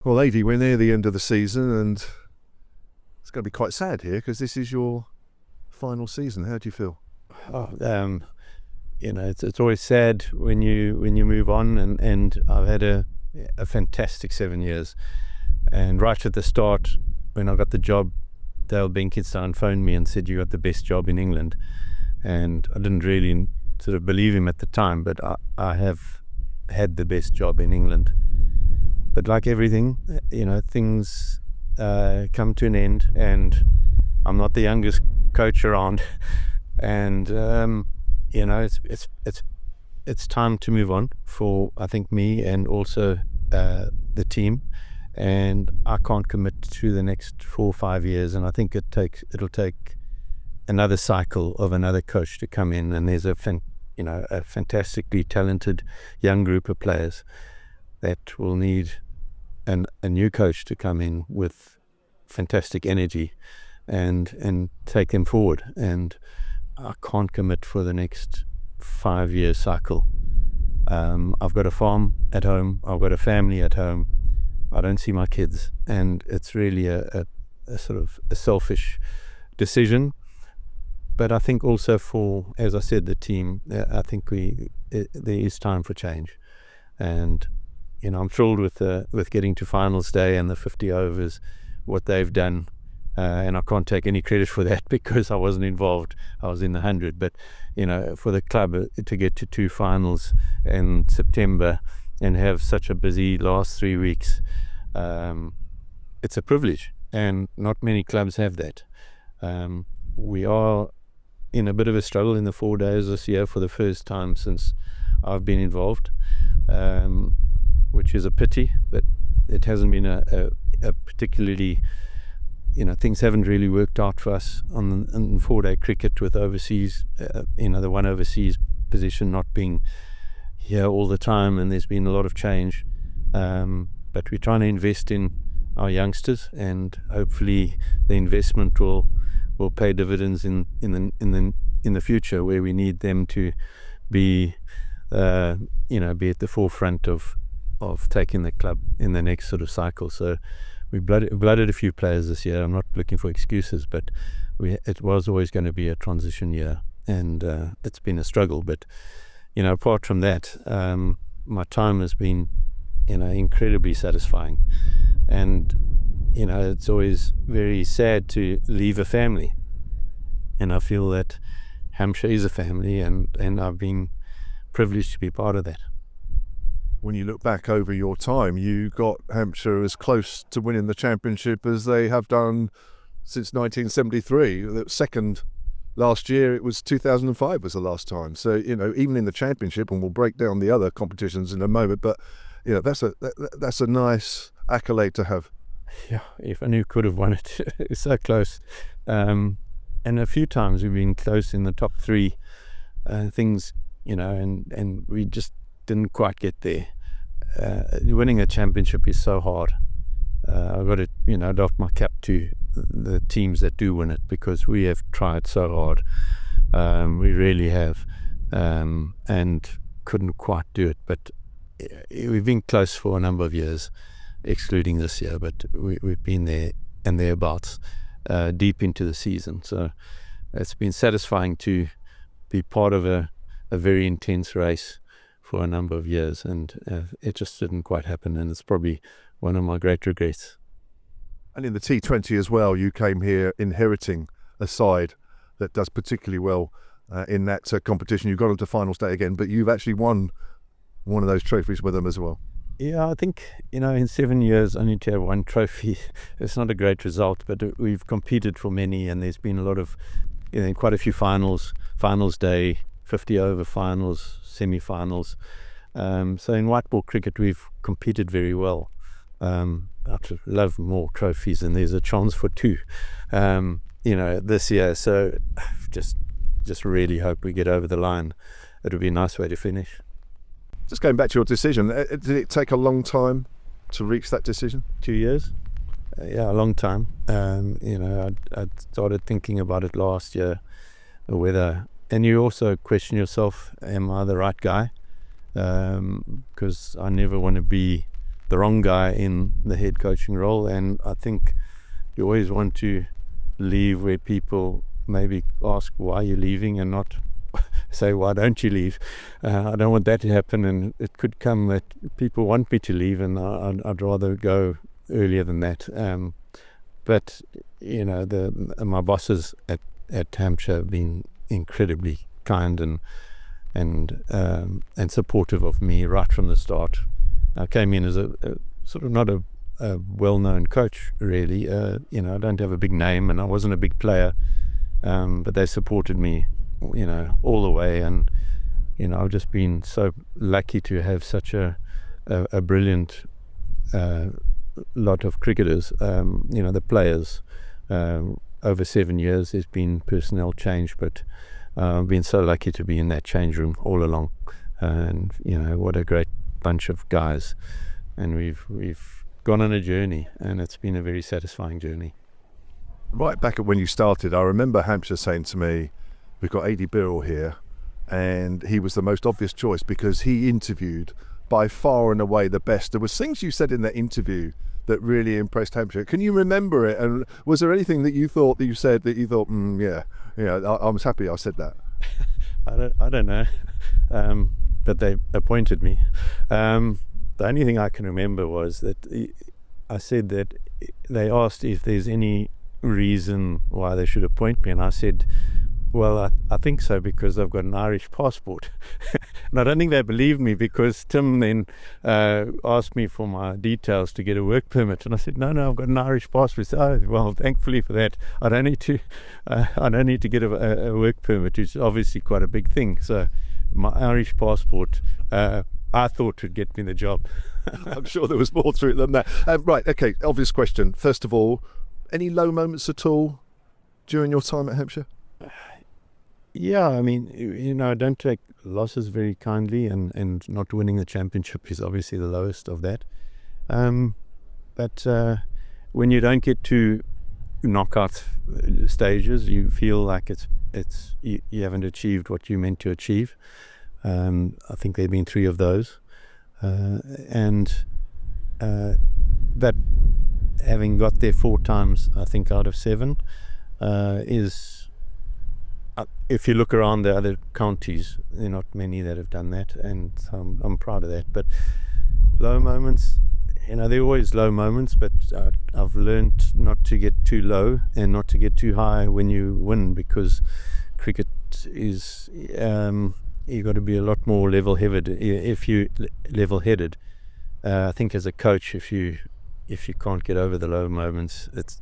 Well, Lady, we're near the end of the season and it's going to be quite sad here because this is your final season. How do you feel? Oh, it's always sad when you move on, and I've had a fantastic 7 years. And right at the start, when I got the job, Dale Benkenstein phoned me and said, "You got the best job in England." And I didn't really sort of believe him at the time, but I have had the best job in England. But like everything, things come to an end, and I'm not the youngest coach around, and it's time to move on for, I think, me and also the team. And I can't commit to the next 4 or 5 years, and I think it'll take another cycle of another coach to come in, and there's a fantastically talented young group of players that will need a new coach to come in with fantastic energy and take them forward. And I can't commit for the next 5-year cycle. I've got a farm at home, I've got a family at home, I don't see my kids, and it's really a sort of a selfish decision. But I think also for, as I said, the team, I think there is time for change. And I'm thrilled with getting to finals day and the 50 overs, what they've done, and I can't take any credit for that because I wasn't involved. I was in the 100. But for the club to get to 2 finals in September and have such a busy last 3 weeks, it's a privilege, and not many clubs have that. We are in a bit of a struggle in the 4 days this year for the first time since I've been involved, which is a pity, but it hasn't been a particularly, things haven't really worked out for us on 4-day cricket with overseas, the one overseas position not being here all the time, and there's been a lot of change. But we're trying to invest in our youngsters, and hopefully the investment will pay dividends in the future, where we need them to be be at the forefront of taking the club in the next sort of cycle. So we blooded a few players this year. I'm not looking for excuses, but it was always going to be a transition year, and it's been a struggle. But apart from that, my time has been incredibly satisfying, and it's always very sad to leave a family, and I feel that Hampshire is a family, and I've been privileged to be part of that. When you look back over your time, you got Hampshire as close to winning the championship as they have done since 1973. The second last year, it was 2005 was the last time. So even in the championship, and we'll break down the other competitions in a moment, but that's a nice accolade to have. Yeah, if I knew could have won it. It's so close, and a few times we've been close in the top 3 things, and we just didn't quite get there. Winning a championship is so hard. I've got to doff my cap to the teams that do win it, because we have tried so hard. We really have, and couldn't quite do it. But we've been close for a number of years, excluding this year, but we've been there and thereabouts, deep into the season. So it's been satisfying to be part of a very intense race for a number of years, and it just didn't quite happen, and it's probably one of my great regrets. And in the T20 as well, you came here inheriting a side that does particularly well in that competition. You got into finals day again, but you've actually won one of those trophies with them as well. Yeah, I think, in 7 years, only to have 1 trophy, it's not a great result, but we've competed for many, and there's been a lot of, quite a few finals day, 50 over finals, semi-finals. So in white ball cricket, we've competed very well. I'd love more trophies, and there's a chance for 2, this year. So just really hope we get over the line. It'll be a nice way to finish. Just going back to your decision, did it take a long time to reach that decision? 2 years. Yeah, a long time. I started thinking about it last year, whether, and you also question yourself, am I the right guy? Because I never want to be the wrong guy in the head coaching role. And I think you always want to leave where people maybe ask why you're leaving and not say why don't you leave. I don't want that to happen, and it could come that people want me to leave, and I'd rather go earlier than that. But you know, my bosses at Hampshire have been incredibly kind and supportive of me right from the start. I came in as a sort of not a well-known coach, really. You know, I don't have a big name, and I wasn't a big player, but they supported me, you know, all the way. And you know, I've just been so lucky to have such a brilliant lot of cricketers. You know, the players. Over 7 years, there's been personnel change, but I've been so lucky to be in that change room all along. And you know, what a great bunch of guys. And we've gone on a journey, and it's been a very satisfying journey. Right back at when you started, I remember Hampshire saying to me, we've got A.D. Birrell here, and he was the most obvious choice because he interviewed by far and away the best. There was things you said in that interview that really impressed Hampshire. Can you remember it? And was there anything that you thought that you said that you thought, I was happy I said that? I don't know, but they appointed me. The only thing I can remember was that I said that they asked if there's any reason why they should appoint me, and I said, well, I think so because I've got an Irish passport. And I don't think they believed me, because Tim then asked me for my details to get a work permit, and I said, no, I've got an Irish passport. He said, oh, well, thankfully for that, I don't need to get a work permit, which is obviously quite a big thing. So my Irish passport, I thought would get me the job. I'm sure there was more to it than that. Right, okay, obvious question. First of all, any low moments at all during your time at Hampshire? Yeah, I mean, you know, I don't take losses very kindly, and not winning the championship is obviously the lowest of that. But when you don't get to knockout stages, you feel like you haven't achieved what you meant to achieve. I think there have been 3 of those, and that having got there 4 times, I think out of 7, is. If you look around the other counties, there are not many that have done that, and I'm proud of that. But low moments, you know, there are always low moments, but I've learned not to get too low and not to get too high when you win, because cricket is, you've got to be a lot more level-headed. If you level-headed, I think as a coach, if you can't get over the low moments, it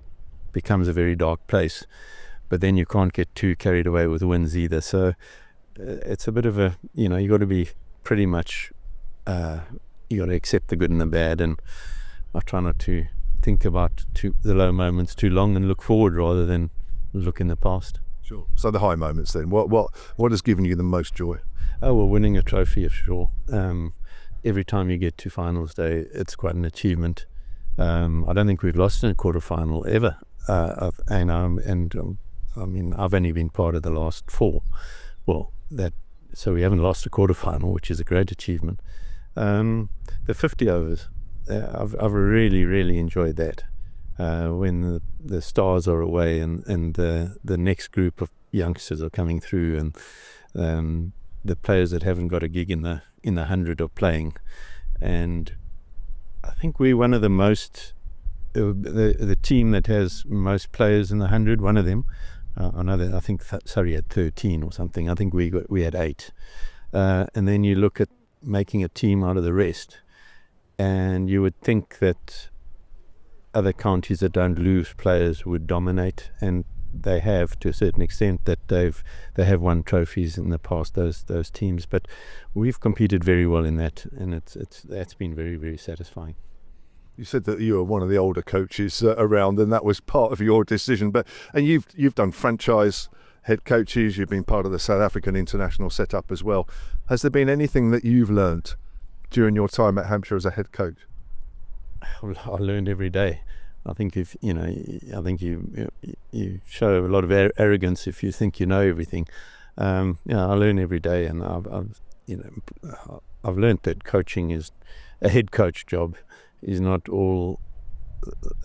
becomes a very dark place. But then you can't get too carried away with wins either. So it's a bit of a, you know, you got to be pretty much, you got to accept the good and the bad. And I try not to think about the low moments too long, and look forward rather than look in the past. Sure. So the high moments then, what has given you the most joy? Oh, well, winning a trophy, for sure. Every time you get to finals day, it's quite an achievement. I don't think we've lost in a quarterfinal ever. I mean, I've only been part of the last 4. So we haven't lost a quarterfinal, which is a great achievement. The 50 overs, I've really, really enjoyed that. When the stars are away and the next group of youngsters are coming through, and the players that haven't got a gig in the 100 are playing. And I think we're one of the most, the team that has most players in the 100, one of them. I think Surrey had 13 or something. I think we had 8. And then you look at making a team out of the rest, and you would think that other counties that don't lose players would dominate, and they have to a certain extent. That they have won trophies in the past, those teams. But we've competed very well in that, and that's been very, very satisfying. You said that you were one of the older coaches around, and that was part of your decision. And you've done franchise head coaches. You've been part of the South African international setup as well. Has there been anything that you've learned during your time at Hampshire as a head coach? I learned every day. I think you show a lot of arrogance if you think you know everything. I learn every day, and I've learned that coaching is a head coach job. is not all.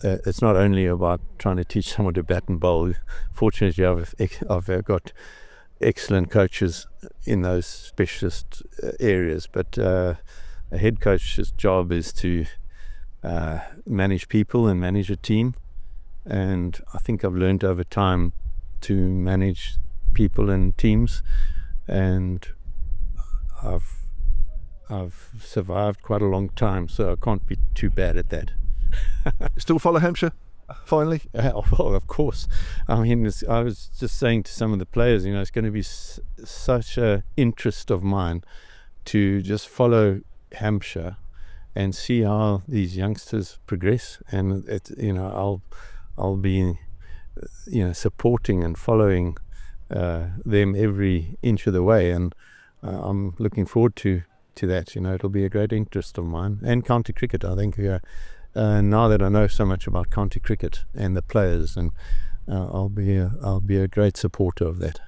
It's not only about trying to teach someone to bat and bowl. Fortunately, I've got excellent coaches in those specialist areas, but a head coach's job is to manage people and manage a team, and I think I've learned over time to manage people and teams, and I've survived quite a long time, so I can't be too bad at that. Still follow Hampshire, finally? Well, of course. I mean, I was just saying to some of the players, it's going to be such an interest of mine to just follow Hampshire and see how these youngsters progress, and I'll be supporting and following them every inch of the way, and I'm looking forward to that. It'll be a great interest of mine, and county cricket. I think now that I know so much about county cricket and the players, and I'll be a great supporter of that.